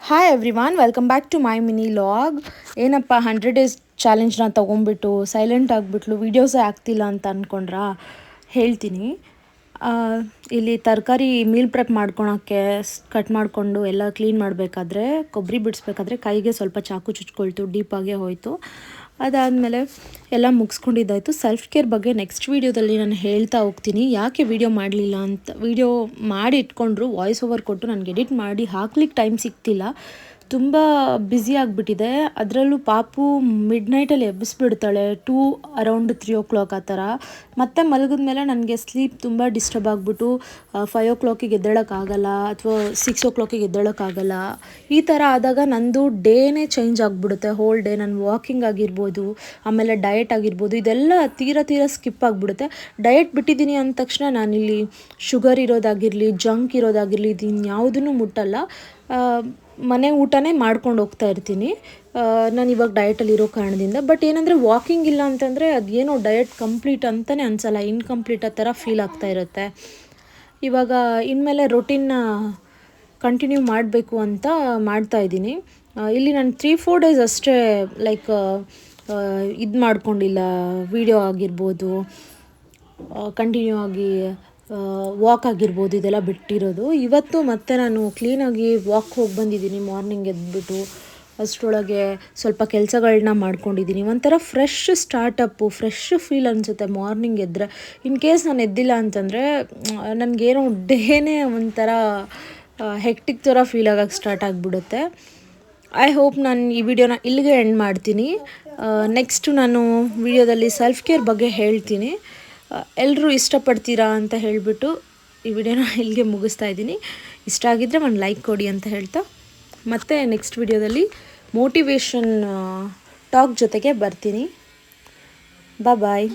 Hi everyone, welcome back to my mini vlog. ಏನಪ್ಪ 100 days ಚಾಲೆಂಜ್ನ ತೊಗೊಂಬಿಟ್ಟು silent ಆಗಿಬಿಟ್ಲು, ವೀಡಿಯೋಸೇ ಆಗ್ತಿಲ್ಲ ಅಂತ ಅಂದ್ಕೊಂಡ್ರಾ? ಹೇಳ್ತೀನಿ. ಇಲ್ಲಿ ತರಕಾರಿ ಮೀಲ್ ಪ್ರೆಪ್ ಮಾಡ್ಕೊಳಕ್ಕೆ ಕಟ್ ಮಾಡಿಕೊಂಡು ಎಲ್ಲ ಕ್ಲೀನ್ ಮಾಡಬೇಕಾದ್ರೆ, ಕೊಬ್ಬರಿ ಬಿಡಿಸ್ಬೇಕಾದ್ರೆ ಕೈಗೆ ಸ್ವಲ್ಪ ಚಾಕು ಚುಚ್ಕೊಳ್ತು, ಡೀಪಾಗೇ ಹೋಯಿತು. ಅದಾದಮೇಲೆ ಎಲ್ಲ ಮುಗಿಸ್ಕೊಂಡಿದ್ದಾಯಿತು. ಸೆಲ್ಫ್ ಕೇರ್ ಬಗ್ಗೆ ನೆಕ್ಸ್ಟ್ ವೀಡಿಯೋದಲ್ಲಿ ನಾನು ಹೇಳ್ತಾ ಹೋಗ್ತೀನಿ. ಯಾಕೆ ವೀಡಿಯೋ ಮಾಡಲಿಲ್ಲ ಅಂತ, ವೀಡಿಯೋ ಮಾಡಿ ಇಟ್ಕೊಂಡ್ರು, ವಾಯ್ಸ್ ಓವರ್ ಕೊಟ್ಟು ನನಗೆ ಎಡಿಟ್ ಮಾಡಿ ಹಾಕ್ಲಿಕ್ಕೆ ಟೈಮ್ ಸಿಗ್ತಿಲ್ಲ, ತುಂಬ ಬ್ಯುಸಿ ಆಗಿಬಿಟ್ಟಿದೆ. ಅದರಲ್ಲೂ ಪಾಪು ಮಿಡ್ ನೈಟಲ್ಲಿ ಎಬ್ಬಿಸ್ಬಿಡ್ತಾಳೆ, ಅರೌಂಡ್ 3 ಆ ಥರ. ಮತ್ತೆ ಮಲಗಿದ ಮೇಲೆ ನನಗೆ ಸ್ಲೀಪ್ ತುಂಬ ಡಿಸ್ಟರ್ಬ್ ಆಗಿಬಿಟ್ಟು 5 ಎದ್ದೇಳೋಕ್ಕಾಗಲ್ಲ, ಅಥವಾ 6 ಎದ್ದೇಳೋಕ್ಕಾಗಲ್ಲ. ಈ ಥರ ಆದಾಗ ನಂದು ಡೇನೇ ಚೇಂಜ್ ಆಗಿಬಿಡುತ್ತೆ. ಹೋಲ್ ಡೇ ನಾನು ವಾಕಿಂಗ್ ಆಗಿರ್ಬೋದು, ಆಮೇಲೆ ಡಯಟ್ ಆಗಿರ್ಬೋದು, ಇದೆಲ್ಲ ತೀರ ಸ್ಕಿಪ್ ಆಗಿಬಿಡುತ್ತೆ. ಡಯಟ್ ಬಿಟ್ಟಿದ್ದೀನಿ ಅಂದ ತಕ್ಷಣ ನಾನಿಲ್ಲಿ ಶುಗರ್ ಇರೋದಾಗಿರಲಿ, ಜಂಕ್ ಇರೋದಾಗಿರಲಿ, ಇದು ಇನ್ಯಾವುದೂ ಮುಟ್ಟಲ್ಲ. ಮನೆ ಊಟನೇ ಮಾಡ್ಕೊಂಡು ಹೋಗ್ತಾ ಇರ್ತೀನಿ ನಾನು ಇವಾಗ ಡಯಟಲ್ಲಿರೋ ಕಾರಣದಿಂದ. ಬಟ್ ಏನಂದರೆ ವಾಕಿಂಗ್ ಇಲ್ಲ ಅಂತಂದರೆ ಅದೇನೋ ಡಯಟ್ ಕಂಪ್ಲೀಟ್ ಅಂತಲೇ ಅನಿಸಲ್ಲ, ಇನ್ಕಂಪ್ಲೀಟ್ ಆ ಥರ ಫೀಲ್ ಆಗ್ತಾ ಇರುತ್ತೆ. ಇವಾಗ ಇನ್ಮೇಲೆ ರೊಟೀನ್ನ ಕಂಟಿನ್ಯೂ ಮಾಡಬೇಕು ಅಂತ ಮಾಡ್ತಾಯಿದ್ದೀನಿ. ಇಲ್ಲಿ ನಾನು 3-4 ಡೇಸ್ ಅಷ್ಟೇ ಲೈಕ್ ಇದು ಮಾಡ್ಕೊಂಡಿಲ್ಲ, ವೀಡಿಯೋ ಆಗಿರ್ಬೋದು, ಕಂಟಿನ್ಯೂ ಆಗಿ ವಾಕ್ ಆಗಿರ್ಬೋದು, ಇದೆಲ್ಲ ಬಿಟ್ಟಿರೋದು. ಇವತ್ತು ಮತ್ತೆ ನಾನು ಕ್ಲೀನಾಗಿ ವಾಕ್ ಹೋಗಿ ಬಂದಿದ್ದೀನಿ ಮಾರ್ನಿಂಗ್ ಎದ್ಬಿಟ್ಟು. ಅಷ್ಟರೊಳಗೆ ಸ್ವಲ್ಪ ಕೆಲಸಗಳನ್ನ ಮಾಡ್ಕೊಂಡಿದ್ದೀನಿ. ಒಂಥರ ಫ್ರೆಶ್ ಸ್ಟಾರ್ಟಪ್ಪು, ಫ್ರೆಶ್ ಫೀಲ್ ಅನಿಸುತ್ತೆ ಮಾರ್ನಿಂಗ್ ಎದ್ದರೆ. ಇನ್ ಕೇಸ್ ನಾನು ಎದ್ದಿಲ್ಲ ಅಂತಂದರೆ ನನಗೇನೋ ಡೇನೇ ಒಂಥರ ಹೆಕ್ಟಿಕ್ ಥರ ಫೀಲ್ ಆಗೋಕ್ಕೆ ಸ್ಟಾರ್ಟ್ ಆಗಿಬಿಡುತ್ತೆ. ಐ ಹೋಪ್ ನಾನು ಈ ವಿಡಿಯೋನ ಇಲ್ಲಿಗೆ ಎಂಡ್ ಮಾಡ್ತೀನಿ. ನೆಕ್ಸ್ಟು ನಾನು ವಿಡಿಯೋದಲ್ಲಿ ಸೆಲ್ಫ್ ಕೇರ್ ಬಗ್ಗೆ ಹೇಳ್ತೀನಿ. ಎಲ್ಲರೂ ಇಷ್ಟಪಡ್ತೀರಾ ಅಂತ ಹೇಳಿಬಿಟ್ಟು ಈ ವಿಡಿಯೋನ ಇಲ್ಲಿಗೆ ಮುಗಿಸ್ತಾ ಇದ್ದೀನಿ. ಇಷ್ಟ ಆಗಿದ್ದರೆ ಒಂದು ಲೈಕ್ ಕೊಡಿ ಅಂತ ಹೇಳ್ತಾ, ಮತ್ತೆ ನೆಕ್ಸ್ಟ್ ವಿಡಿಯೋದಲ್ಲಿ ಮೋಟಿವೇಶನ್ ಟಾಕ್ ಜೊತೆಗೆ ಬರ್ತೀನಿ. ಬಾಯ್.